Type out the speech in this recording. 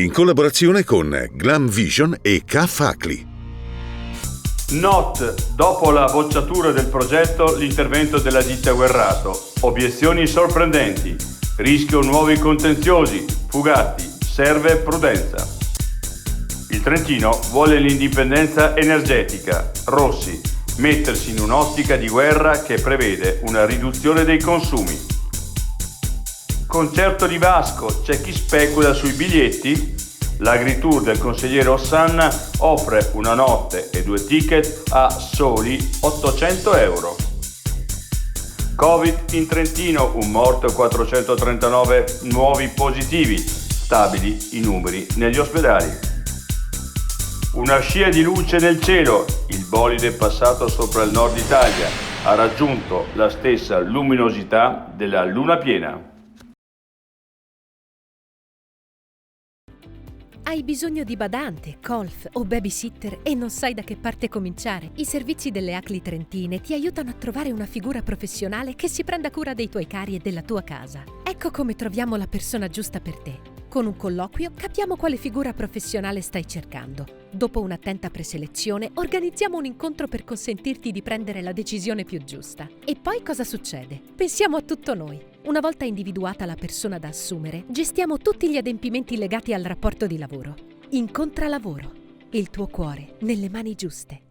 in collaborazione con Glam Vision e K-Facli. NOT, dopo la bocciatura del progetto, l'intervento della ditta Guerrato. Obiezioni sorprendenti, rischio nuovi contenziosi, fugati, serve prudenza. Il Trentino vuole l'indipendenza energetica. Rossi, mettersi in un'ottica di guerra che prevede una riduzione dei consumi. Concerto di Vasco, c'è chi specula sui biglietti? L'Agritour del consigliere Ossanna offre una notte e 2 ticket a soli 800 euro. Covid in Trentino, un morto e 439 nuovi positivi, stabili i numeri negli ospedali. Una scia di luce nel cielo, il bolide passato sopra il nord Italia ha raggiunto la stessa luminosità della luna piena. Hai bisogno di badante, colf o babysitter e non sai da che parte cominciare? I servizi delle ACLI Trentine ti aiutano a trovare una figura professionale che si prenda cura dei tuoi cari e della tua casa. Ecco come troviamo la persona giusta per te. Con un colloquio capiamo quale figura professionale stai cercando. Dopo un'attenta preselezione organizziamo un incontro per consentirti di prendere la decisione più giusta. E poi cosa succede? Pensiamo a tutto noi. Una volta individuata la persona da assumere, gestiamo tutti gli adempimenti legati al rapporto di lavoro. Incontra Lavoro. Il tuo cuore nelle mani giuste.